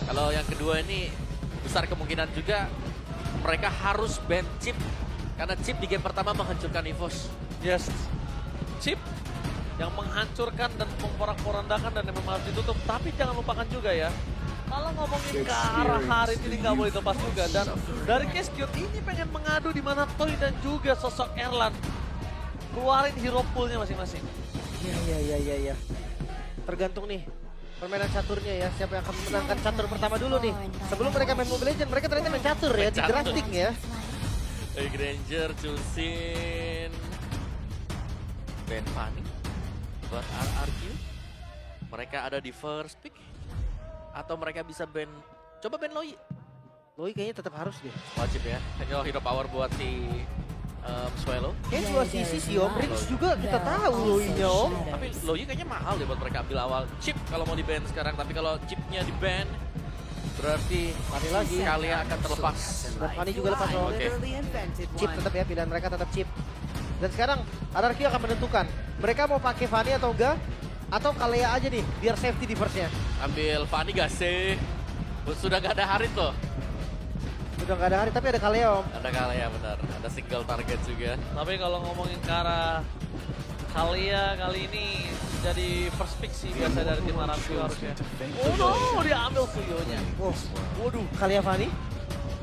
Kalau yang kedua ini besar kemungkinan juga mereka harus ban Chip. Karena Chip di game pertama menghancurkan EVOS. Yes, Chip yang menghancurkan dan memporak-porandakan dan memang harus ditutup. Tapi jangan lupakan juga ya, kalau ngomongin ke arah Harit ini nggak boleh lepas juga. Dan dari Cute ini pengen mengadu di mana Toy dan juga sosok Erlan keluarin hero poolnya masing-masing. Iya. Tergantung nih permainan caturnya ya. Siapa yang akan memenangkan catur pertama dulu nih. Sebelum mereka main Mobile Legends, mereka ternyata main catur ya, di drafting ya. Hey, Granger choosing ban Fanny buat RRQ. Mereka ada di first pick. Atau mereka bisa ban, coba ban Loi. Loi kayaknya tetap harus deh. Wajib ya. Yo, hero power buat si Swallow. Kayaknya dua sisi sih Om. Rings juga kita tahu Loi-nya Om. Tapi Loi kayaknya mahal deh buat mereka ambil awal. Chip kalau mau di ban sekarang, tapi kalau chipnya di ban berarti Fanny lagi. Kalia akan terlepas. Dan Fanny juga lepas Om. Oke. Chip tetap ya, pilihan mereka tetap Chip. Dan sekarang RRQ akan menentukan mereka mau pakai Fanny atau enggak, atau Kalea aja nih biar safety di first-nya. Ambil Fanny gak sih? Sudah gak ada Harit loh. Udah nggak ada hari tapi ada Kalea Om. Ada Kalia benar, ada single target juga. Tapi kalau ngomongin ke arah Kalia kali ini jadi first pick sih biasa dari tim Aramco harusnya. Oh no, dia ambil Fuyonya. Oh, waduh, Kalea Fanny?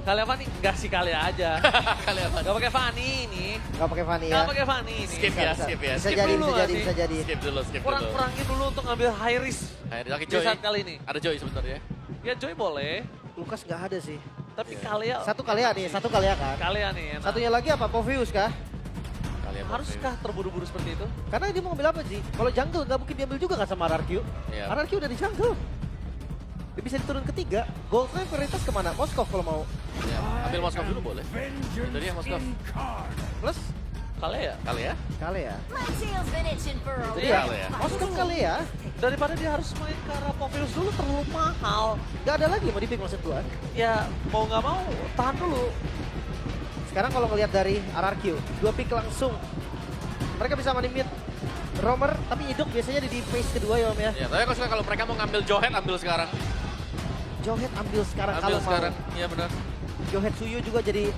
Kalia Fanny enggak sih Kalia aja. Kalia Fanny. Gak pakai Fanny ini. Nggak pakai Fanny ya? Gak pakai Fanny ini. Skip ya, Bisa, skip ya. Bisa Skip jadi, dulu bisa nggak jadi, sih? bisa jadi. Skip dulu, skip dulu. Kurang-kurangin dulu untuk ngambil high risk Akhirnya lagi di Joy. saat kali ini. Ada Joy sebenarnya. Ya Joy boleh, Lukas nggak ada sih. tapi Iya. Kalia Satu Kalea nih, satu Kalea kan? Kalia nih enak. Satunya lagi apa? Povius kah? Kalia Haruskah terburu-buru seperti itu? Karena dia mau ngambil apa sih? Kalau jungle nggak mungkin diambil juga kan sama RRQ? Iya. RRQ udah di jungle. Dia bisa diturun ketiga. Goldnya prioritas kemana? Moskov kalau mau. Ya, ambil Moskov dulu boleh. Itu dia Moskov. Plus Kalia. Kalia. Kalea. My tail's been itching for a Jadi ya, Kalea. Moskov Kalea. Daripada dia harus main ke arah Povius dulu terlalu mahal. Nggak ada lagi mau di pick maksud gua. Ya mau nggak mau tahan dulu. Sekarang kalau ngelihat dari RRQ, 2 pick langsung. Mereka bisa money mid. Romer, tapi hidup biasanya di phase kedua ya Om ya. Ya, tapi kalau mereka mau ngambil Johet ambil sekarang. Johet ambil sekarang Ambil kalau sekarang. mau. Iya benar. Johet Suyu juga jadi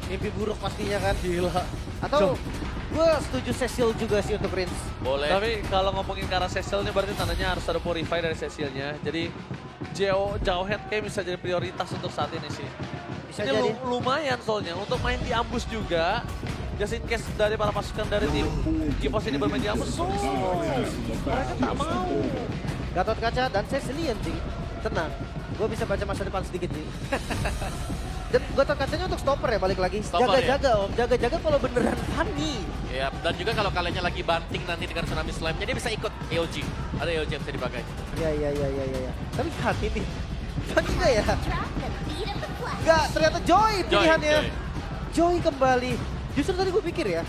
mimpi buruk pastinya kan. Gila. Atau gue setuju Cecil juga sih untuk Prince. Boleh. Tapi kalau ngomongin ke arah Cecilnya berarti tandanya harus ada purify dari Cecilnya. Jadi Jauhead kayak bisa jadi prioritas untuk saat ini sih. Bisa Ini jadi. lumayan soalnya untuk main di ambus juga. Just in case dari para pasukan dari tim Kipos ini bermain di ambus. So, mereka tak mau. Gatot Kaca dan Cecilian sih. Tenang, gue bisa baca masa depan sedikit sih. Dan Gatot Kacanya untuk stopper ya balik lagi. Stopper Jaga-jaga Om, jaga-jaga kalau beneran Fanny. Ya, dan juga kalau kaliannya lagi banting nanti dengan Tsunami Slime, jadi bisa ikut EOG. Ada EOG yang bisa dipakai. Iya. Tapi Fanny nih. Fanny nggak ya? trap the beat of the flag. Nggak, ternyata Joy pilihannya. Joy. Joy kembali. Justru tadi gue pikir ya,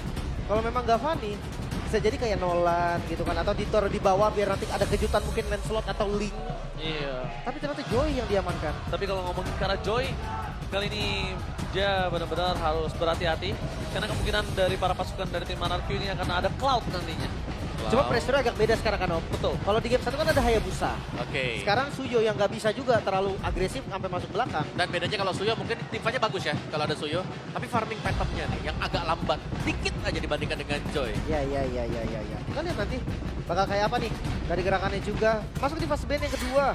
kalau memang nggak Fanny, bisa jadi kayak Nolan gitu kan. Atau ditaruh di bawah biar nanti ada kejutan mungkin Lancelot atau Link. Iya. Tapi ternyata Joy yang diamankan. Tapi kalau ngomongin ke arah Joy, kali ini dia benar-benar harus berhati-hati. Karena kemungkinan dari para pasukan dari tim RRQ ini akan ada Cloud nantinya. Cuma pressure agak beda sekarang kan Om. Betul. Kalau di game 1 kan ada Hayabusa. Oke. Sekarang Suyo yang nggak bisa juga terlalu agresif sampai masuk belakang. Dan bedanya kalau Suyo mungkin timnya bagus ya kalau ada Suyo. Tapi farming patternnya nih yang agak lambat. Dikit aja dibandingkan dengan Joy. Iya. Kita lihat nanti bakal kayak apa nih dari gerakannya juga. Masuk di fase band yang kedua.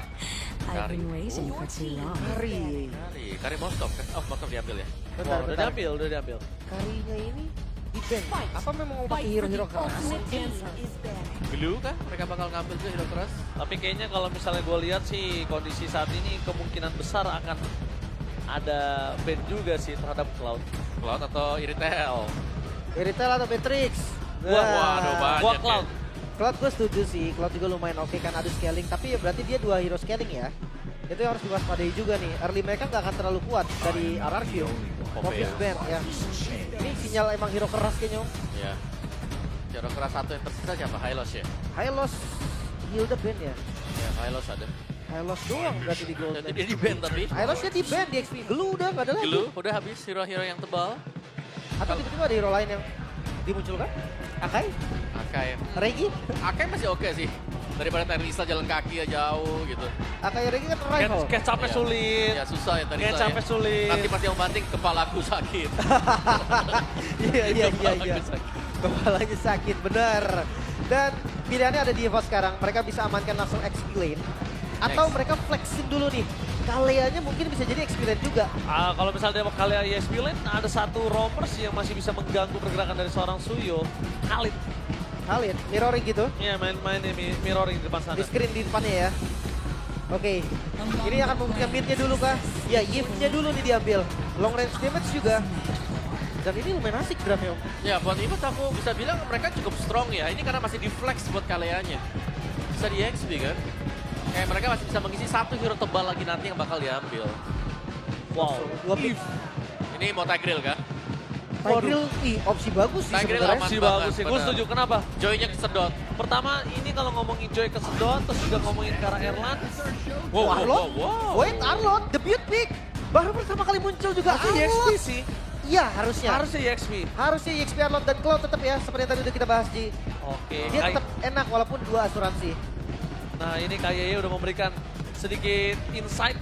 I've been waiting for too long. Kari. Kari Moskov kan? Oh, Moskov diambil ya? Bentar. Udah diambil. Karinya ini di band. Apa memang mau pakai hero-hero keras? Blue kah? Mereka bakal ngambil juga hero keras? Tapi kayaknya kalau misalnya gue lihat sih kondisi saat ini kemungkinan besar akan ada ban juga sih terhadap Cloud. Cloud atau Iritel? Iritel atau Beatrix? Waduh, banyak Gua ya. Cloud. Cloud gue setuju sih. Cloud juga lumayan oke kan ada scaling. Tapi ya berarti dia 2 hero scaling ya. Itu yang harus diwaspadai juga nih. Early mereka nggak akan terlalu kuat dari RRQ. Mobius band ya. Ini sinyal emang hero keras kayaknya Om. Iya. Hero keras satu yang tersisa siapa? Hylos ya? Hylos Hilda band ya. Ya, Hylos ada. Hylos doang berarti di gold. Jadi dia di band tapi. Hylosnya di band di XP. Glue udah nggak ada lagi. Dulu udah habis hero-hero yang tebal. Atau tiba-tiba ada hero lain yang dimunculkan? Akai? Akai. Regi? Akai masih oke sih. Daripada Teresa jalan kaki ya jauh gitu. Akairi kan rival. Kecapnya Iya. sulit. Ya susah ya Teresa Kecapnya ya. sulit. Nanti pas yang banting kepalaku sakit. Iya. Kepalaku sakit. Kepalanya sakit, bener. Dan pilihannya ada di EVOS sekarang. Mereka bisa amankan langsung XP lane. Atau Next. mereka flexin dulu nih. Kaleanya mungkin bisa jadi XP lane juga. Kalau misalnya dia kalian ESP lane, ada satu roamers yang masih bisa mengganggu pergerakan dari seorang Suyo. Khalid. Khalid, mirroring gitu. Iya, main-main mirroring di depan sana. Di screen di depannya ya. Oke, ini akan membuktikan mid-nya dulu kah? Ya, Yif-nya dulu nih diambil. Long range damage juga. Dan ini lumayan asik draftnya, Om. Ya buat Evos aku bisa bilang mereka cukup strong ya. Ini karena masih di flex buat kaleanya. Bisa di XP kan. Kayak mereka masih bisa mengisi satu hero tebal lagi nanti yang bakal diambil. Wow. Dua pick. Ini mau Tigreal kan? Tigreal, opsi bagus sih Tigreal sebenarnya. aman. Si banget, bagus sih, gue benar. setuju. Kenapa? Joy-nya kesedot. Pertama, ini kalau ngomongin Joy kesedot, terus juga ngomongin ke arah Erlan. Arlot? Wait, Arlot, debut pick. Baru pertama kali muncul juga Harusnya EXP Arlot. sih. Iya, harusnya. Harusnya EXP. Harusnya EXP Arlot dan Cloud tetap ya, seperti yang tadi udah kita bahas, Ji. Oke. Dia tetap enak walaupun dua asuransi. Nah, ini KYY udah memberikan sedikit insight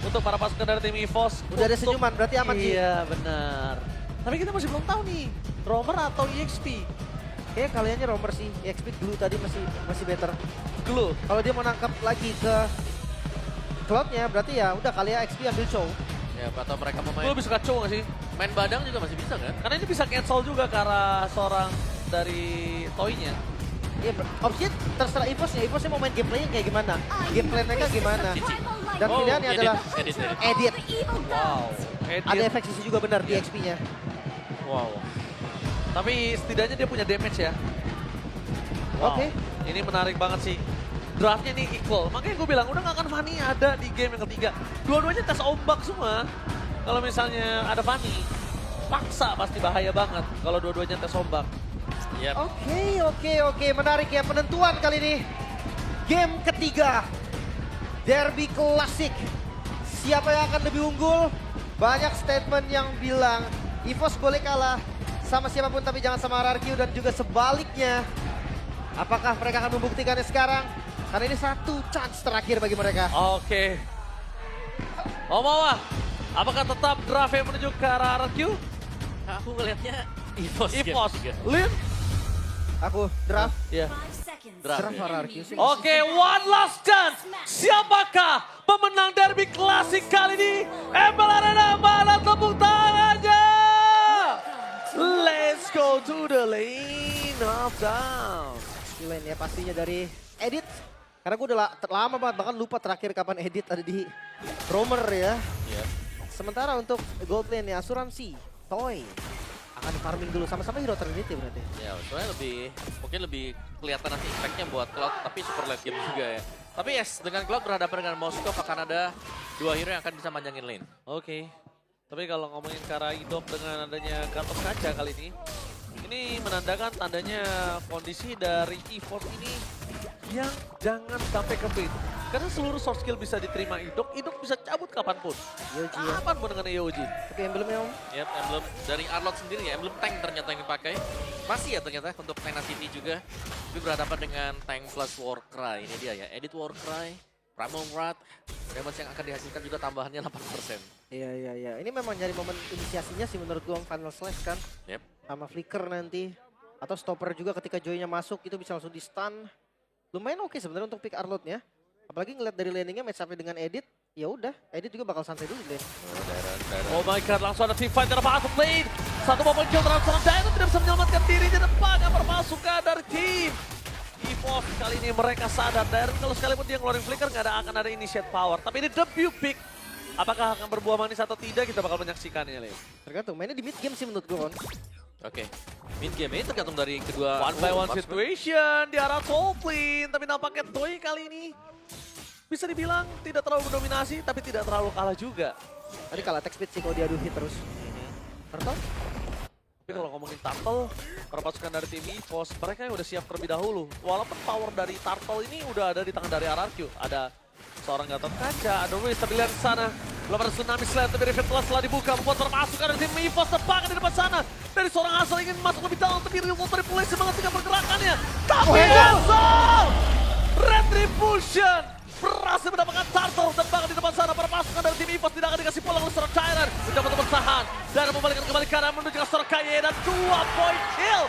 untuk para pasukan dari tim EVOS. Udah ada untuk- senyuman, berarti aman, Ji. Iya, benar. Tapi kita masih belum tahu nih, roamer atau EXP. Kayaknya kaliannya roamer sih. EXP dulu tadi masih better. Dulu. Kalau dia mau nangkap lagi ke Cloud-nya, berarti ya udah kali ya XP ambil show. Ya atau mereka mau Gue main, lebih suka Chow nggak sih? main badang juga masih bisa kan? Karena ini bisa cancel juga ke arah seorang dari Toy-nya. Iya, opsinya terserah EVOS ya. EVOS mau main gameplaynya kayak gimana. Gameplay mereka gimana. Dan Oh, pilihannya edit, adalah edit. edit. The evil Wow. gods. Ada efek sisi juga benar di Iya. XP-nya. Wow. Tapi setidaknya dia punya damage ya. Wow. Oke. Ini menarik banget sih. Draftnya nih equal. Makanya gue bilang udah gak akan Fanny ada di game yang ketiga. Dua-duanya tes ombak semua. Kalau misalnya ada Fanny, paksa pasti bahaya banget kalau dua-duanya tes ombak. Yap. Oke. Menarik ya penentuan kali ini. Game ketiga. Derby klasik. Siapa yang akan lebih unggul? Banyak statement yang bilang EVOS boleh kalah sama siapapun tapi jangan sama RRQ dan juga sebaliknya. Apakah mereka akan membuktikannya sekarang? Karena ini satu chance terakhir bagi mereka. Oke. Omawa, apakah tetap draft yang menuju ke arah RRQ? Aku ngelihatnya Evos. game EVOS, ketiga. Lin? Aku draft. Ya. 5 seconds. Draft Draft ya. RRQ sih. Oke, one last chance. Siapakah pemenang derby klasik kali ini? Embel Arena, mana tepuk tangannya? Let's go to the lane of down. Lane ya pastinya dari Edit. Karena gue udah lama banget bahkan lupa terakhir kapan Edit ada di roamer ya. Iya. Sementara untuk gold lane ya asuransi Toy akan farming dulu sama-sama hero Trinity berarti. Ya, soalnya mungkin lebih kelihatan nanti impact-nya buat Cloud, tapi super late game juga ya. Tapi yes, dengan Cloud berhadapan dengan Moskov akan ada dua hero yang akan bisa manjangin lane. Oke. Tapi kalau ngomongin ke arah Idok dengan adanya Gatot Kaca kali ini menandakan tandanya kondisi dari EVOS ini yang jangan sampai ke pin. Karena seluruh soft skill bisa diterima Idok bisa cabut kapanpun. Yoji ya. Kapanpun dengan EOG. Oke emblemnya Om. Yap, emblem dari Arlot sendiri ya, emblem tank ternyata yang dipakai. Masih ya ternyata untuk Tenacity juga. Tapi berhadapan dengan tank plus Warcry. Ini dia ya, edit Warcry, Ramon Rat, damage yang akan dihasilkan juga tambahannya 8%. Iya. Ini memang nyari momen inisiasinya sih menurut gue Final Slash kan. Yep. Sama flicker nanti. Atau stopper juga ketika Joy-nya masuk itu bisa langsung di stun. Lumayan oke sebenarnya untuk pick Arlotnya. Apalagi ngeliat dari landingnya match up dengan Edit. Ya udah, Edit juga bakal santai dulu lane. Oh my god, langsung ada team fight dari Path of Lane. Satu momen kill terhadap seorang Dino tidak bisa menyelamatkan dirinya depan yang berpasukan dari tim EVOS. Kali ini mereka sadar dan kalau sekalipun dia ngeluarin flicker nggak akan ada initiate power. Tapi ini debut pick. Apakah akan berbuah manis atau tidak kita bakal menyaksikannya, Leo. Tergantung, mainnya di mid game sih menurut gue Kon. Oke, mid game ini tergantung dari kedua. One by one marksman. situation di arah top lane. Tapi nampaknya Toy kali ini bisa dibilang tidak terlalu mendominasi tapi tidak terlalu kalah juga. Tadi kalah attack speed sih kalau dia adu hit terus. Turtle? Tapi kalau ngomongin Turtle, para pasukan dari tim EVOS, mereka yang udah siap terlebih dahulu. Walaupun power dari Turtle ini udah ada di tangan dari RRQ. Ada seorang Gatot Kaca, ada Ruiz terlihat di sana. Belum ada Tsunami Slam, tapi Rivet telah dibuka. Membuat para pasukan dari tim EVOS terbakar di depan sana. Dari seorang Hazel ingin masuk lebih dalam, tapi Real Triple semangat dengan pergerakannya. Tapi Hazel! Red Retribution berhasil mendapatkan turtle dan bahkan di depan sana para pasukan dari tim EVOS tidak akan dikasih pulang oleh seorang Tyrant. Mencoba untuk bertahan dan membalikkan kembali kanan menuju ke seorang Kaye dan 2 point kill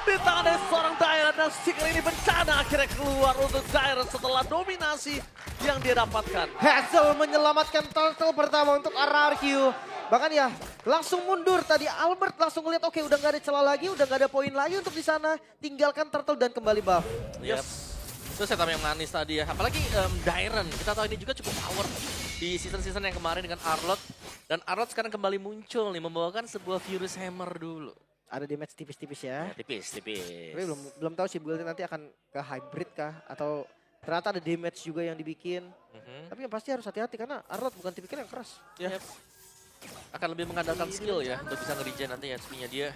di tangan dari seorang Tyrant dan Seeker ini bencana akhirnya keluar untuk Tyrant setelah dominasi yang dia dapatkan. Hazel menyelamatkan turtle pertama untuk RRQ. Bahkan ya langsung mundur tadi Albert langsung ngeliat oke udah gak ada celah lagi, udah gak ada poin lagi untuk di sana. Tinggalkan turtle dan kembali buff. Yes. Itu setup yang manis tadi ya. Apalagi Dairen, kita tahu ini juga cukup power di season-season yang kemarin dengan Arlott. Dan Arlott sekarang kembali muncul nih, membawakan sebuah Furious Hammer dulu. Ada damage tipis-tipis ya. Ya, tipis. Tapi belum tahu sih build nanti akan ke hybrid kah atau ternyata ada damage juga yang dibikin. Tapi yang pasti harus hati-hati karena Arlott bukan tipikal yang keras. Yep. Akan lebih mengandalkan skill ya untuk bisa nge-regen nanti HP-nya dia.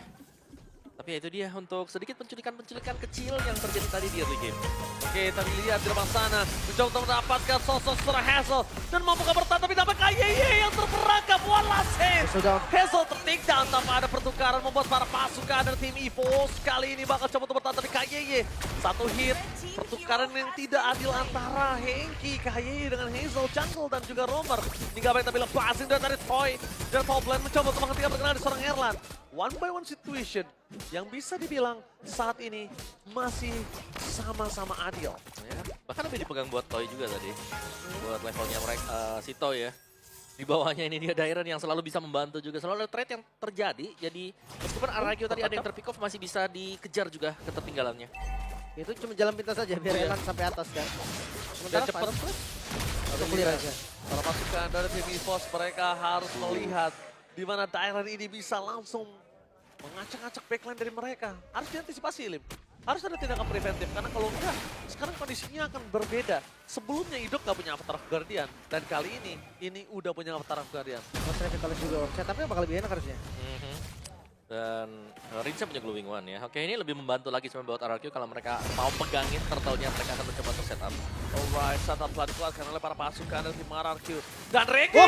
Tapi ya itu dia untuk sedikit penculikan-penculikan kecil yang terjadi tadi di early game. Oke, tadi lihat di depan sana. Mencoba untuk mendapatkan sosok seorang Hazel. Dan mampu bertahan tapi dapat KYY yang terperangkap. Walah save. Hazel ter-take down tanpa ada pertukaran membuat para pasukan dari tim EVOS. Kali ini bakal coba untuk bertahan tapi KYY. Satu hit. Pertukaran yang tidak adil antara Henki, KYY dengan Hazel, Jungle dan juga Romer. Hingga baik tapi lepasin dari Toy. Dan Poblan mencoba untuk menghentikan perkenalan di seorang Erlan. One by one situation yang bisa dibilang saat ini masih sama-sama adil. Ya, bahkan lebih dipegang buat Toy juga tadi. Buat levelnya mereka, si Toy ya. Di bawahnya ini dia Dairen yang selalu bisa membantu juga. Selalu ada trade yang terjadi. Jadi meskipun RRQ tadi ada yang terpick off masih bisa dikejar juga ketertinggalannya. Itu cuma jalan pintas saja biar Elan sampai atas kan. Sementara cepat. Untuk clear aja. Para pasukan dari tim EVOS mereka harus melihat di mana Dairen ini bisa langsung mengacak-acak backline dari mereka. Harus diantisipasi, Lim. Harus ada tindakan preventif, karena kalau enggak, sekarang kondisinya akan berbeda. Sebelumnya Idok nggak punya Avatar of Guardian, dan kali ini udah punya Avatar of Guardian. Mas Revitalize juga setupnya bakal lebih enak harusnya. Dan Rinsa punya Glowing One ya. Oke, ini lebih membantu lagi sebenarnya buat RRQ kalau mereka mau pegangin turtle-nya, mereka akan mencoba untuk setup. Alright, setup telah dikeluarkan oleh para pasukan dari tim RRQ. Dan Regi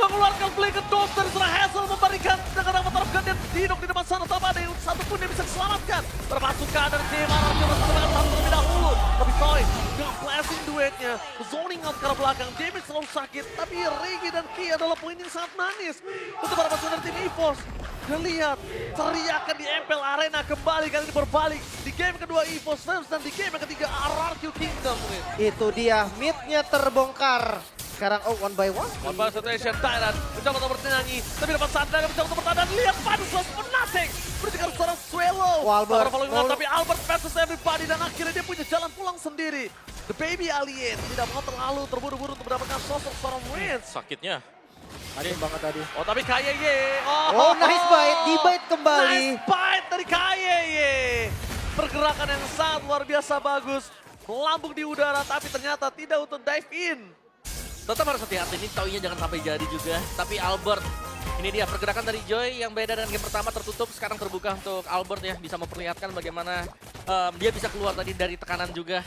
mengeluarkan Blink Dose dari seorang Hazel memberikan dengan Avatar of Guardian Didok di depan sana. Tanpa ada yang satu pun yang bisa diselamatkan. Para pasukan dari tim RRQ bersama dengan satu terlebih dahulu. Tapi Toy dengan flashing duetnya, zoning out ke arah belakang, damage selalu sakit. Tapi Regi dan Ki adalah poin yang sangat manis untuk para pasukan dari tim EVOS. Dan lihat, teriakan di MPL Arena kembali kali ini berbalik. Di game kedua EVOS Flames dan di game yang ketiga RRQ Kingdom. Itu dia, mid-nya terbongkar. Sekarang one by one. One by situation, Tyrant mencoba untuk bernyanyi. Tapi dapat sadar, mencoba untuk bertahan. Dan lihat, Padus Penatik. Berjika seorang Swallow. Albert. Tapi Albert versus everybody. Dan akhirnya dia punya jalan pulang sendiri. The Baby Alien tidak mau terlalu terburu-buru untuk mendapatkan sosok seorang Wins. Sakitnya. Adem banget tadi. Oh tapi KYY. Oh nice bite, di-bite kembali. Nice bite dari KYY. Pergerakan yang sangat luar biasa bagus. Melambung di udara tapi ternyata tidak untuk dive in. Tetap harus hati-hati nih, Toy-nya jangan sampai jadi juga. Tapi Albert, ini dia pergerakan dari Joy yang beda dengan game pertama tertutup. Sekarang terbuka untuk Albert ya, bisa memperlihatkan bagaimana dia bisa keluar tadi dari tekanan juga.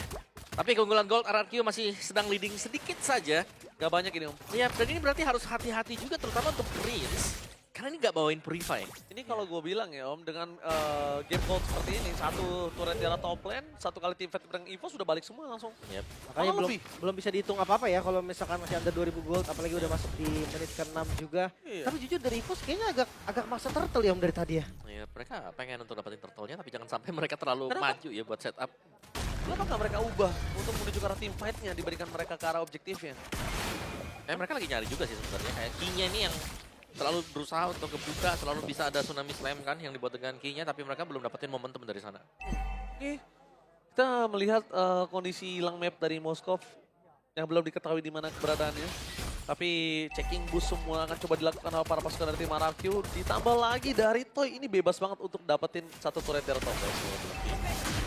Tapi keunggulan Gold RRQ masih sedang leading sedikit saja. Gak banyak ini Om. Ya, dan ini berarti harus hati-hati juga terutama untuk Prince. Karena ini nggak bawain Purify. Ini kalau gue bilang ya Om, dengan game Gold seperti ini, satu turret di arah top lane, satu kali team fight bareng EVOS sudah balik semua langsung. Yep. Makanya belum bisa dihitung apa-apa ya kalau misalkan masih under 2000 gold, apalagi udah masuk di menit ke-6 juga. Iya. Tapi jujur dari EVOS kayaknya agak maksa turtle ya Om dari tadi ya. Ya, mereka pengen untuk dapetin turtle-nya tapi jangan sampai mereka terlalu maju ya buat setup. Kenapa nggak mereka ubah untuk menuju ke arah team fight-nya dibandingkan mereka ke arah objektifnya? Mereka lagi nyari juga sih sebenarnya. Kayak key-nya ini yang selalu berusaha untuk kebuka, selalu bisa ada tsunami slam kan yang dibuat dengan key-nya, tapi mereka belum dapetin momentum dari sana. Oke, kita melihat kondisi hilang map dari Moskov yang belum diketahui di mana keberadaannya. Tapi checking boost semua akan coba dilakukan oleh para pasukan dari tim RRQ. Ditambah lagi dari Toy, ini bebas banget untuk dapetin satu turret dari top lane.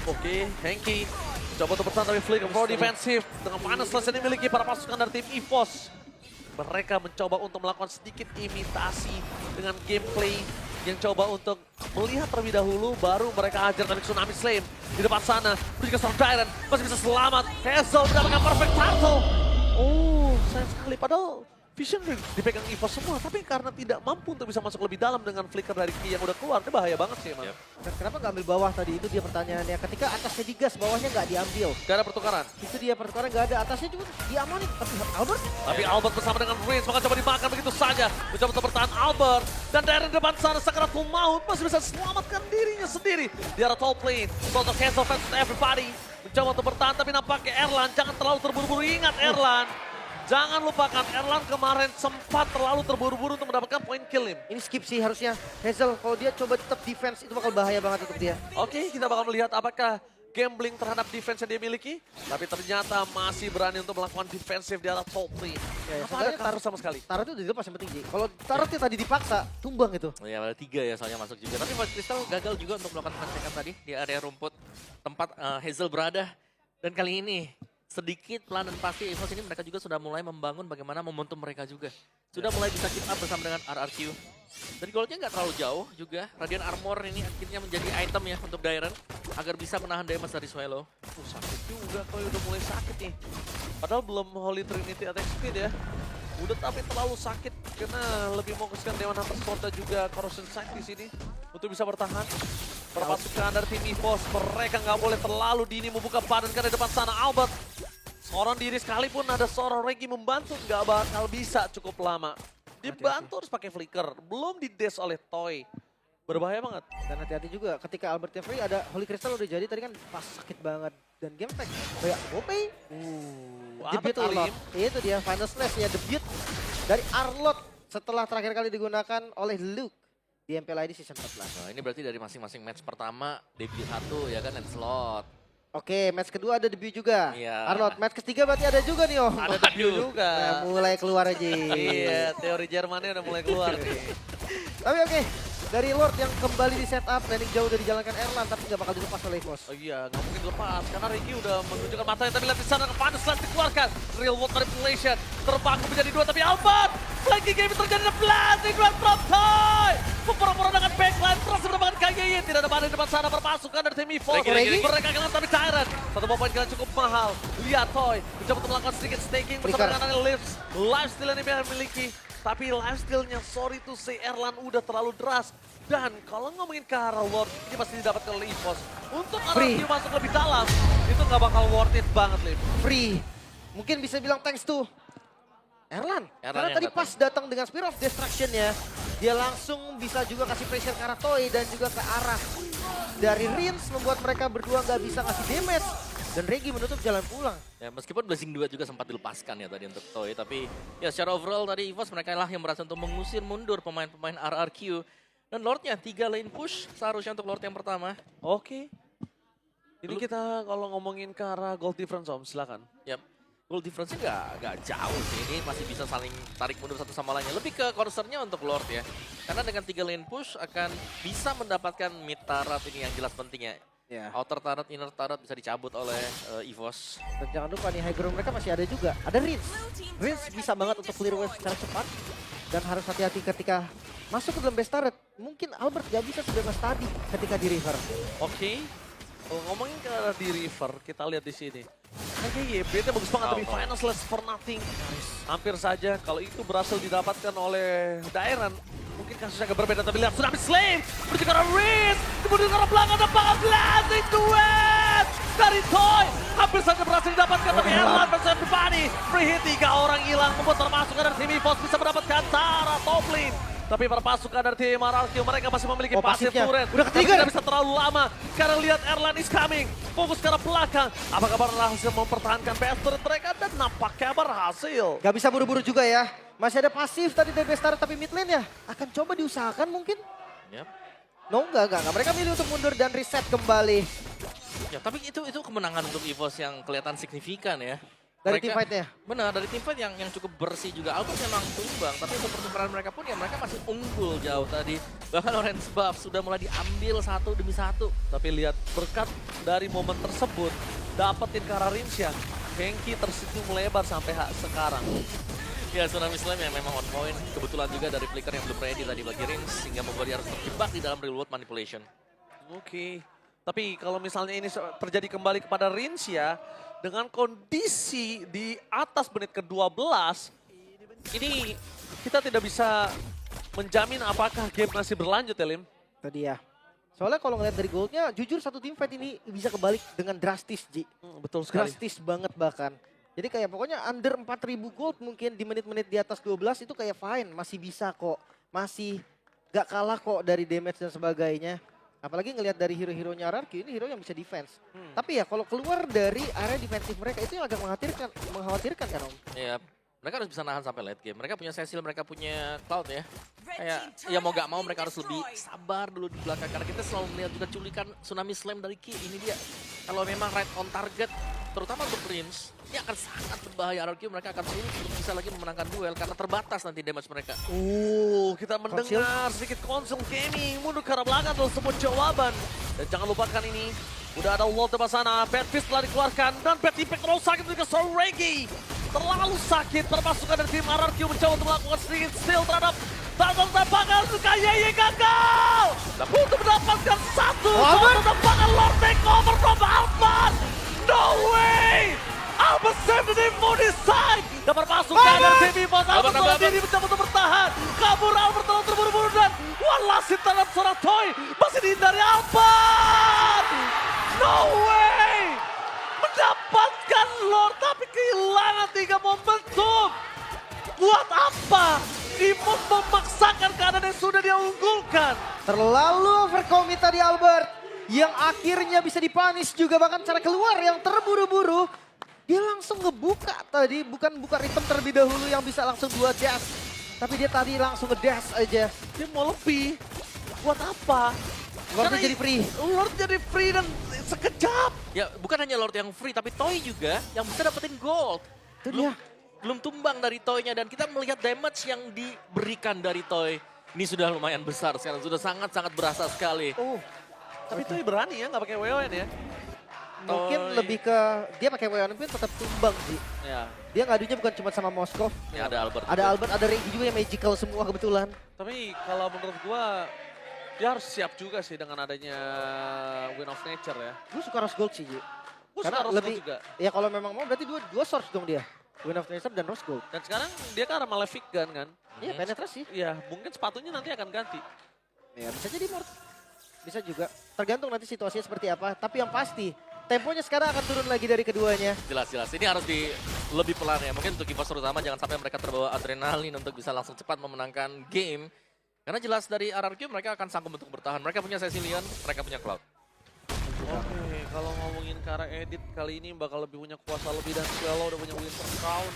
Oke, Henki coba untuk bertahan tapi flick pro defensif dengan panas yang dimiliki para pasukan dari tim EVOS. Mereka mencoba untuk melakukan sedikit imitasi dengan gameplay yang coba untuk melihat terlebih dahulu, baru mereka hajar dari Tsunami Slam di depan sana. Berjika seorang Tyrant masih bisa selamat. Hazel mendapatkan perfect turtle. Oh, sayang sekali. Padahal Vision dipegang EVOS semua, tapi karena tidak mampu untuk bisa masuk lebih dalam dengan flicker dari Ki yang udah keluar, itu bahaya banget sih emang. Yep. Dan kenapa nggak ambil bawah tadi? Itu dia pertanyaannya. Ketika atasnya digas, bawahnya nggak diambil. Gak ada pertukaran. Itu dia pertukaran nggak ada. Atasnya juga diamonin. Tapi Albert Tapi Albert bersama dengan Reigns maka coba dimakan begitu saja. Mencoba untuk bertahan Albert. Dan dari depan sana Sakaratul Maut masih bisa selamatkan dirinya sendiri. Di arah top lane. Sort of cancel fans to everybody. Mencoba untuk bertahan tapi nampaknya Erlan jangan terlalu terburu-buru. Ingat Erlan. Jangan lupakan Erlan kemarin sempat terlalu terburu-buru untuk mendapatkan poin kill him. ini skip sih harusnya. Hazel kalau dia coba tetap defense itu bakal bahaya banget untuk dia. Oke, kita bakal melihat apakah gambling terhadap defense yang dia miliki. Tapi ternyata masih berani untuk melakukan defensif di arah top lane. Ya, Apa ada taruh sama sekali? Taruh itu dilepas yang penting sih. Kalau taruhnya tadi dipaksa, tumbang itu. Oh ya, ada 3 ya soalnya masuk juga. Tapi White Crystal gagal juga untuk melakukan pengecekan tadi di area rumput tempat Hazel berada. Dan kali ini sedikit pelan dan pasti EVOS ini mereka juga sudah mulai membangun bagaimana momentum mereka juga. Sudah mulai bisa keep up bersama dengan RRQ. Dari goldnya nggak terlalu jauh juga. Radiant Armor ini akhirnya menjadi item ya untuk Dairen. Agar bisa menahan damage dari Swallow. Sakit juga kalau udah mulai sakit nih. Padahal belum Holy Trinity attack speed ya. Udah tapi terlalu sakit karena lebih fokuskan Dewan Hunter Sword dan juga Corrosion Sight di sini untuk bisa bertahan. Perpasukan dari tim EVOS, mereka nggak boleh terlalu dini membuka badan karena di depan sana Albert. Seorang diri sekalipun ada seorang Regi membantu nggak bakal bisa cukup lama. Dibantu harus pakai flicker, belum di-dash oleh Toy. Berbahaya banget. Dan hati-hati juga ketika Albert yang free ada Holy Crystal udah jadi tadi kan pas sakit banget. Dan game tag kayak Gopay. Debut Albert Arlot. Alim. Itu dia final slash ya debut dari Arlot setelah terakhir kali digunakan oleh Luke di MPL ID season 14. Nah, ini berarti dari masing-masing match pertama debut 1 ya kan Lancelot. Oke, match kedua ada debut juga. Iya. Arlot, match ketiga berarti ada juga nih Om. Ada debut juga. Nah, mulai keluar aja. Iya, teori Jermannya udah mulai keluar nih. Tapi oke, dari Lord yang kembali di setup, landing jauh dari jalankan Erlan tapi nggak bakal dilepas oleh Bos. Oh iya, nggak mungkin lepas karena Ricky udah menunjukkan matanya tapi lihat di sana Panas Slash dikeluarkan. Real world manipulation terbangku menjadi 2 tapi Albert flanking game terjadi dan blasting keluar from Toy. Pura-pura dengan backline terus mendapatkan KYY. Tidak ada badan di depan sana perpasukan dari tim EVOS. Mereka kehilangan tapi Tyrant. Satu poin kalian cukup mahal. Lihat Toy mencoba untuk melakukan sedikit staking bersama dengan lifesteal yang dia miliki. Tapi lifesteal-nya sorry to say Erlan udah terlalu deras. Dan kalau ngomongin ke arah Lord, ini pasti didapatkan oleh EVOS. Untuk Free. RRQ masuk lebih dalam, itu nggak bakal worth it banget, Lim. Free. Mungkin bisa bilang thanks to Erlan. Karena yang tadi datang. pas datang dengan Spear of Destruction-nya, dia langsung bisa juga kasih pressure ke arah Toy dan juga ke arah dari Rins membuat mereka berdua nggak bisa ngasih damage. Dan Regi menutup jalan pulang. Ya, meskipun Blazing 2 juga sempat dilepaskan ya tadi untuk Toy, tapi ya secara overall tadi EVOS mereka lah yang berhasil untuk mengusir mundur pemain-pemain RRQ. Dan Lordnya 3 lane push seharusnya untuk Lord yang pertama. Oke. Ini kita kalau ngomongin ke arah gold difference, Om, silakan. Yap. Goal difference-nya nggak jauh sih, ini masih bisa saling tarik mundur satu sama lainnya. Lebih ke concern-nya untuk Lord ya. Karena dengan 3 lane push akan bisa mendapatkan mid turret ini yang jelas pentingnya. Ya. Outer turret, inner turret bisa dicabut oleh EVOS. Dan jangan lupa nih high ground mereka masih ada juga. Ada Rins. Rins bisa banget untuk clear wave secara cepat. Dan harus hati-hati ketika masuk ke dalam base turret. Mungkin Albert gak bisa sebebas tadi ketika di river. Oke. Kalau ngomongin ke arah di river, kita lihat di sini. Oke, YB-nya bagus banget, tapi final slash for nothing. Hampir saja kalau itu berhasil didapatkan oleh Dairen. Mungkin kasusnya agak berbeda, tapi lihat Tsunami Slave. Menuju ke arah Riz. Kemudian ke arah belakang, ada Bang Blasting Duet. Dari Toy. Hampir saja berhasil didapatkan, tapi Erlan versus everybody. Free hit, 3 orang hilang. Membuat termasuk dari tim EVOS bisa mendapatkan Tara top lane. Tapi para pasukan dari tim RRQ mereka masih memiliki pasif pasifnya. turret. Udah Tapi ke-trigger. tidak bisa terlalu lama. Sekarang lihat Erlan is coming. Fokus ke arah belakang. Apakah berhasil mempertahankan PS turret mereka? Dan nampaknya berhasil. Gak bisa buru-buru juga ya. Masih ada pasif tadi dari base turret tapi mid lane ya. Akan coba diusahakan mungkin. Yap. No enggak. Mereka milih untuk mundur dan reset kembali. Ya, tapi itu kemenangan untuk EVOS yang kelihatan signifikan ya. Dari team fight-nya. Benar, dari tim fight yang cukup bersih juga. Albert memang tumbang, tapi untuk pertukaran mereka pun ya mereka masih unggul jauh tadi. Bahkan orange buff sudah mulai diambil satu demi satu. Tapi lihat berkat dari momen tersebut, dapetin ke arah Rinsya. Hengki tersenyum melebar sampai sekarang. Ya, Tsunami Slam yang memang on point. Kebetulan juga dari flicker yang belum ready tadi bagi Rins, sehingga membuat dia harus terjebak di dalam real world manipulation. Oke. Tapi kalau misalnya ini terjadi kembali kepada Rinsya, dengan kondisi di atas menit ke-12, ini kita tidak bisa menjamin apakah game masih berlanjut ya, Lim. Tadi ya. Soalnya kalau ngeliat dari goldnya, jujur satu tim fight ini bisa kebalik dengan drastis, Ji. Betul sekali. Drastis banget bahkan. Jadi kayak pokoknya under 4.000 gold mungkin di menit-menit di atas 12 itu kayak fine. Masih bisa kok. Masih gak kalah kok dari damage dan sebagainya. Apalagi ngelihat dari hero-heronya RRQ, ini hero yang bisa defense. Tapi ya kalau keluar dari area defensif mereka itu yang agak mengkhawatirkan kan Om? Iya, mereka harus bisa nahan sampai late game. Mereka punya Cecil, mereka punya Cloud ya. Kayak ya mau gak mau mereka harus lebih sabar dulu di belakang. Karena kita selalu melihat juga culikan Tsunami Slam dari Ki. Ini dia, kalau memang right on target, terutama untuk Prince, ini akan sangat berbahaya. RRQ mereka akan sulit untuk bisa lagi memenangkan duel karena terbatas nanti damage mereka. Kita mendengar sedikit konsol gaming mundur ke arah belakang dalam sebuah jawaban. Dan jangan lupakan ini, udah ada wall depan sana, Bad Fist telah dikeluarkan dan Bad Impact terlalu sakit juga seorang Reggie. Terlalu sakit, termasuk dari tim RRQ mencoba untuk melakukan sedikit steal terhadap Tantang tembakan suka Yeye gagal. Untuk mendapatkan satu tembakan Lord Takeover from Alphard. No way! Albert save the team for this side. Dapat masuk ke dalam tim Evos. Albert malah diri mencoba untuk bertahan. Kabur Albert terlalu terburu-buru dan one last hit terhadap seorang Toy. Masih dihindari Albert. No way! Mendapatkan Lord tapi kehilangan 3 momentum. Buat apa? Evos memaksakan keadaan yang sudah dia unggulkan. Terlalu overcommit tadi Albert. Yang akhirnya bisa dipanis juga bahkan cara keluar yang terburu-buru. Dia langsung ngebuka tadi, bukan buka rhythm terlebih dahulu yang bisa langsung 2 dash. Tapi dia tadi langsung nge-dash aja. Dia mau lebih. Buat apa? Lord jadi free. Lord jadi free dan sekejap. Ya bukan hanya Lord yang free, tapi Toy juga yang bisa dapetin gold. Itu dia. Belum tumbang dari Toy-nya dan kita melihat damage yang diberikan dari Toy. Ini sudah lumayan besar sekarang, sudah sangat-sangat berasa sekali. Oh, Tapi Toy berani ya, nggak pakai WON ya. mungkin Toy. lebih ke dia pakai WN pun tetap tumbang sih. Ya. Dia ngadunya bukan cuma sama Moskov. Ya ada Albert. Ada Albert, ada Reggie juga yang magical semua kebetulan. Tapi kalau menurut gua, dia harus siap juga sih dengan adanya Win of Nature ya. Gue suka Rose Gold sih, Ji. Gua Karena suka Rose lebih, Gold juga. ya kalau memang mau berarti dua source dong dia. Win of Nature dan Rose Gold. Dan sekarang dia kan ada Malefic Gun kan. Iya, penetrasi. Iya, mungkin sepatunya nanti akan ganti. Ya bisa jadi Mort. Bisa juga. Tergantung nanti situasinya seperti apa. Tapi yang pasti, temponya sekarang akan turun lagi dari keduanya. Jelas-jelas, ini harus lebih pelan ya. Mungkin untuk Evos terutama jangan sampai mereka terbawa adrenalin untuk bisa langsung cepat memenangkan game. Karena jelas dari RRQ mereka akan sanggup untuk bertahan. Mereka punya Cecilion, mereka punya Cloud. Oke, kalau ngomongin ke arah edit kali ini bakal lebih punya kuasa lebih dan Swallow udah punya Winter Crown.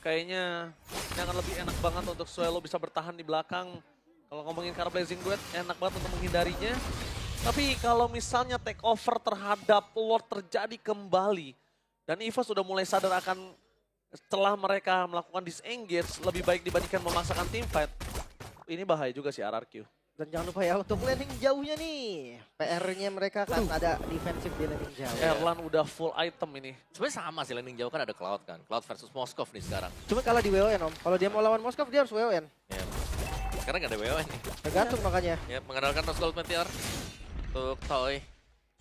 Kayaknya ini akan lebih enak banget untuk Swallow bisa bertahan di belakang. Kalau ngomongin ke arah Blazing Duet, enak banget untuk menghindarinya. Tapi kalau misalnya take over terhadap Lord terjadi kembali, dan Evos sudah mulai sadar akan setelah mereka melakukan disengage, lebih baik dibandingkan memaksakan teamfight. Ini bahaya juga sih RRQ. Dan jangan lupa ya untuk landing jauhnya nih. PR-nya mereka kan ada defensif di landing jauh. Erlan udah full item ini. Sebenarnya sama sih landing jauh kan ada Cloud kan. Cloud versus Moskov nih sekarang. Cuma kalah di WON Om. Kalau dia mau lawan Moskov dia harus WON. Ya. Sekarang nggak ada WON nih. Tergantung makanya. Ya, mengandalkan Rose Gold Meteor untuk Toy.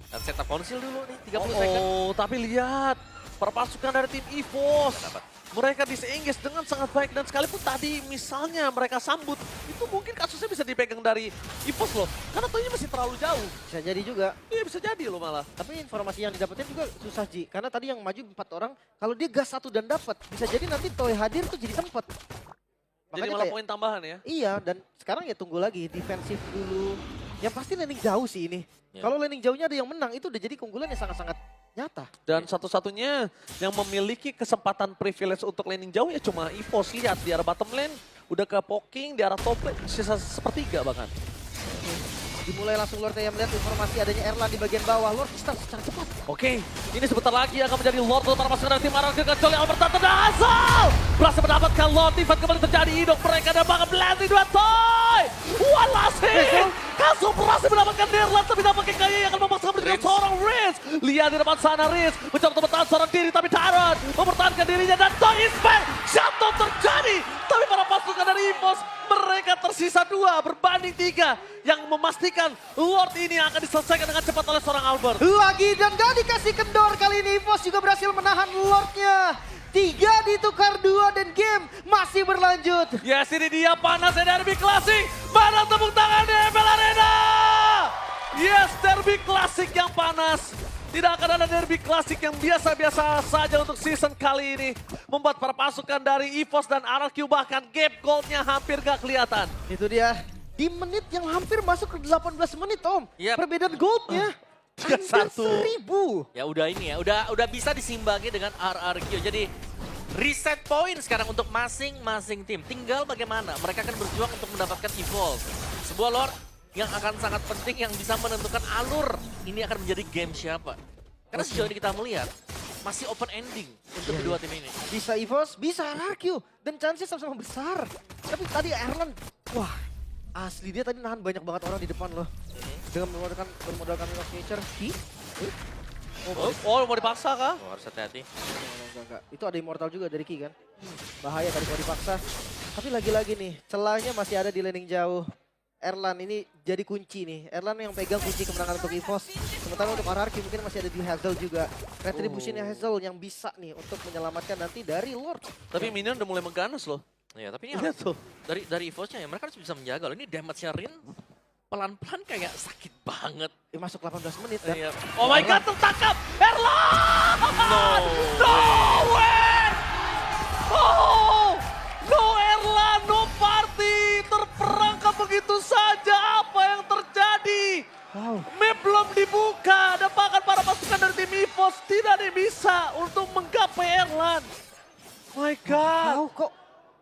Dan setup konsil dulu nih, 30 second. Oh, tapi lihat perpasukan dari tim Evos. Dapat. Mereka disengage dengan sangat baik dan sekalipun tadi misalnya mereka sambut, itu mungkin kasusnya bisa dipegang dari Evos loh. Karena Toy-nya masih terlalu jauh. Bisa jadi juga. Iya bisa jadi loh malah. Tapi informasi yang didapetin juga susah Ji. Karena tadi yang maju 4 orang, kalau dia gas 1 dan dapat, bisa jadi nanti Toy hadir tuh jadi sempet. Jadi malah poin tambahan ya. Iya, dan sekarang ya tunggu lagi, defensif dulu. Yang pasti landing jauh sih ini. Ya. Kalau landing jauhnya ada yang menang, itu udah jadi keunggulan yang sangat-sangat nyata. Dan satu-satunya yang memiliki kesempatan privilege untuk landing jauh ya cuma Evos. Lihat di arah bottom lane, udah ke poking, di arah top lane, sisa sepertiga bahkan. Dimulai langsung Lord yang melihat informasi adanya Erlan di bagian bawah. Lord start secara cepat. Oke, ini sebentar lagi akan menjadi Lord untuk para pasukan dari tim RRQ kecuali Albert dan Azal. Berhasil mendapatkan Lord, event kembali terjadi. Hidup mereka dan bahkan Blazing Duet Toy. One last hit. Kasu berhasil mendapatkan Nerland, tapi nampaknya kayaknya yang akan memaksa memberikan seorang Riz. Lihat di depan sana Riz, mencoba untuk bertahan seorang diri, tapi Taron mempertahankan dirinya dan Toy is back. Jatuh terjadi, tapi para pasukan dari Evos mereka tersisa 2 berbanding 3 yang memastikan Lord ini akan diselesaikan dengan cepat oleh seorang Albert. Lagi dan gak dikasih kendor kali ini. Evos juga berhasil menahan Lordnya. 3 ditukar 2 dan game masih berlanjut. Yes, ini dia panasnya Derby Classic. Mana tepuk tangan di ML Arena? Yes, Derby Classic yang panas. Tidak akan ada Derby Classic yang biasa-biasa saja untuk season kali ini. Membuat para pasukan dari EVOS dan RRQ bahkan gap goldnya hampir gak kelihatan. Itu dia. Di menit yang hampir masuk ke 18 menit, Om. Yep. Perbedaan goldnya. Hampir 1. 1000. Ya udah ini ya, udah bisa disimbangi dengan RRQ. Jadi reset point sekarang untuk masing-masing tim. Tinggal bagaimana mereka akan berjuang untuk mendapatkan evolve. Sebuah lord yang akan sangat penting yang bisa menentukan alur ini akan menjadi game siapa. Karena sejauh ini kita melihat masih open ending untuk kedua tim ini. Bisa EVOS, bisa RRQ. Dan chance sama-sama besar. Tapi tadi Erlan, wah asli dia tadi nahan banyak banget orang di depan loh. Dengan bermodalkan Mirror's Nature. Mau dipaksa kah? Oh, harus hati-hati. Enggak. Itu ada Immortal juga dari Ki kan. Bahaya tadi kalau dipaksa. Tapi lagi-lagi nih, celahnya masih ada di laning jauh. Erlan ini jadi kunci nih. Erlan yang pegang kunci kemenangan untuk EVOS. Sementara untuk RRQ mungkin masih ada di Hazel juga. Retributionnya Hazel yang bisa nih untuk menyelamatkan nanti dari Lord. Tapi minion udah mulai mengganas loh. Ya, tapi ini Lihat tuh. dari EVOS-nya ya mereka harus bisa menjaga loh. Ini damage-nya Rin pelan-pelan kayak sakit banget. Masuk 18 menit kan. Iya. Oh my god, tertangkap! Erlan! No way! Oh! No Erlan, no party! Terperangkap begitu saja, apa yang terjadi? Wow. Map belum dibuka, dan bahkan para pasukan dari tim EVOS tidak ada yang bisa untuk menggapai Erlan. My god! Wow, kok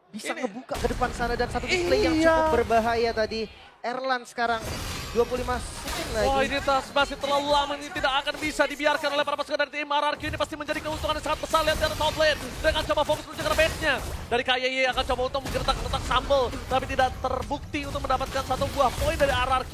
bisa Ini- ngebuka ke depan sana dan satu display yang Iya. cukup berbahaya tadi. Erlan sekarang 25 second lagi. Wah, ini masih terlalu lama, ini tidak akan bisa dibiarkan oleh para pasukan dari tim RRQ. Ini pasti menjadi keuntungan yang sangat besar. Lihat dari top lane, dengan coba fokus menuju ke base-nya. Dari KYY akan coba untuk menggertak-gertak Sambal, tapi tidak terbukti untuk mendapatkan satu buah poin dari RRQ.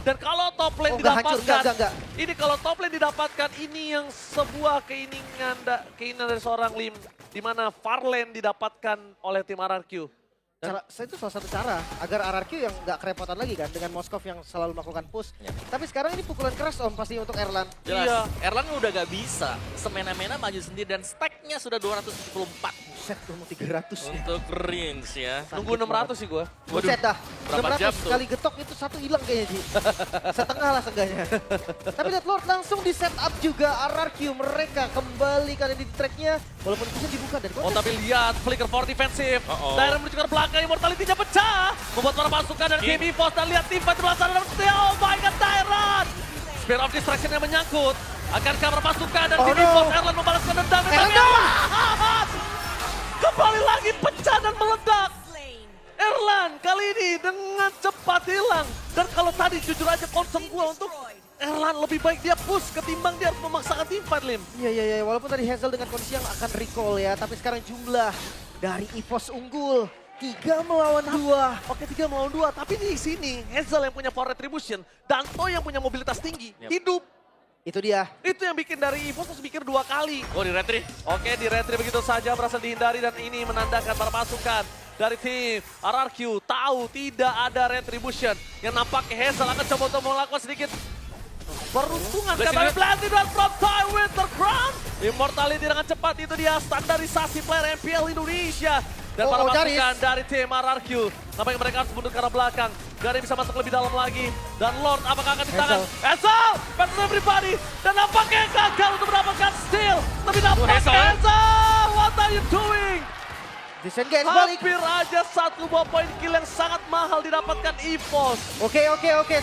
Dan kalau top lane Oh, nggak hancur, didapatkan, nggak. ini kalau top lane didapatkan, ini yang sebuah keinginan dari seorang Lim, di mana far lane didapatkan oleh tim RRQ. Itu salah satu cara agar RRQ yang nggak kerepotan lagi kan dengan Moskov yang selalu melakukan push. Ya. Tapi sekarang ini pukulan keras Om pasti untuk Erlan. Jelas, Iya. Erlan udah gak bisa semena-mena maju sendiri dan stack-nya sudah 274 Set tuh mau 300 ya. untuk Rins ya. Nunggu 600 sih gue. Buset dah. berapa jam 600 tuh? kali getok itu satu hilang kayaknya Ji. Setengah lah seenggaknya. Tapi lihat Lord langsung di setup juga RRQ mereka kembali kali ini di tracknya. Walaupun bisa dibuka dan Oh tapi lihat flicker for defensif. Uh-oh. Daerah menuju ke belakang, immortality-nya pecah. Membuat para pasukan dari tim EVOS dan lihat tim fight sebelah sana. Oh my god, Tyrant! Spear of Distraction yang menyangkut. Akankah para pasukan dari Oh tim no. EVOS Erlan membalaskan dendam? Erlan Tapi down! Erlan kembali lagi pecah dan meledak. Erlan kali ini dengan cepat hilang. Dan kalau tadi jujur aja concern gue untuk Erlan lebih baik dia push ketimbang dia harus memaksakan tim fight, Lim. Iya, walaupun tadi Hazel dengan kondisi yang akan recall ya, tapi sekarang jumlah dari EVOS unggul 3 melawan 2. Oke, 3 melawan 2, tapi di sini Hazel yang punya power retribution, Danto yang punya mobilitas tinggi, Yap. hidup. Itu dia. Itu yang bikin dari EVOS harus mikir 2 kali. Oh di retri. Oke, di retri begitu saja berhasil dihindari dan ini menandakan para pasukan dari tim RRQ tahu tidak ada retribution. Yang nampaknya Hazel akan coba untuk melakukan sedikit peruntungan. Blessing Kata Red. Blessing Red from Ty Winter Crown. Immortality dengan cepat, itu dia standarisasi player MPL Indonesia. Dan Oh, para Jaris. pasukan dari tim RRQ. Nampaknya mereka harus mundur ke arah belakang. Gary bisa masuk lebih dalam lagi. Dan Lord apakah akan ditangan? Hazel! Battle everybody! Dan nampaknya gagal untuk mendapatkan steal. Tapi nampaknya Hazel. Hazel! What are you doing? Disengage balik. Hampir aja satu buah poin kill yang sangat mahal didapatkan EVOS. Oke.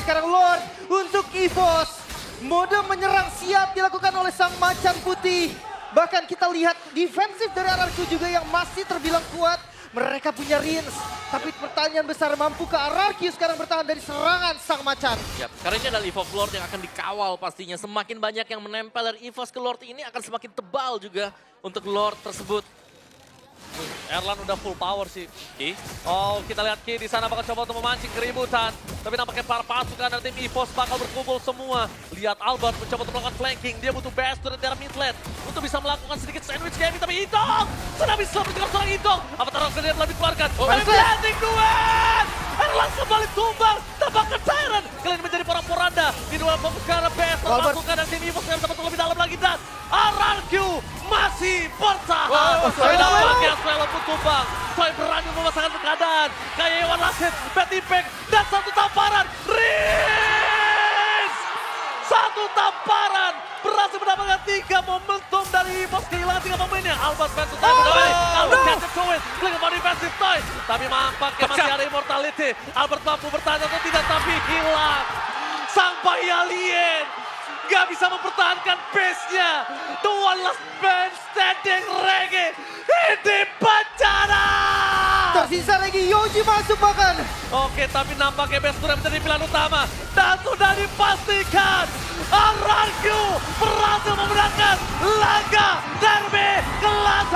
Sekarang Lord untuk EVOS. Mode menyerang siap dilakukan oleh sang macan putih. Bahkan kita lihat defensif dari RRQ juga yang masih terbilang kuat. Mereka punya Rins. Tapi pertanyaan besar, mampukah RRQ sekarang bertahan dari serangan sang macan? Yap, karena ini adalah Evo Lord yang akan dikawal pastinya. Semakin banyak yang menempel dari EVOS ke Lord ini akan semakin tebal juga untuk Lord tersebut. Erlan udah full power sih. Oke. Oh, kita lihat Ki di sana bakal coba untuk memancing keributan. Tapi nampaknya para pasukan dari tim EVOS bakal berkumpul semua. Lihat Albert mencoba untuk melakukan flanking. Dia butuh best dari daerah mid lane untuk bisa melakukan sedikit sandwich gaming. Tapi Itong sudah bisa menjelaskan seorang Itong. Apa taruh dia telah dikeluarkan? Landing duet! Erlan kembali tumbang. Tampaknya Tyrant kali ini menjadi porak-poranda. Di duel fokus ke arah best. Albert. Pasukan dari tim EVOS yang dapat lebih dalam lagi. Dan RRQ masih bertahan. Suai nampaknya Swelo pun tumbang. Suai berani memasangkan keadaan. Kayak Iwan Lasit, Bad Impact, dan satu tamparan. Riz! Satu tamparan. Berhasil mendapatkan 3 momentum dari EVOS. Kehilangan 3 pemainnya. Albert Spencer Toy kembali. Albert catch to win. Klik on defensive Toy. Tapi nampaknya masih ada immortality. Albert mampu bertahan atau tidak, tapi hilang. Sampai alien. Gak bisa mempertahankan base-nya. The one last man standing Reggie. Ini bencana. Tersisa lagi Yoji masuk bahkan. Oke, tapi nampaknya base sudah menjadi pilihan utama. Dan sudah dipastikan. Arangku berhasil memenangkan laga derby kelas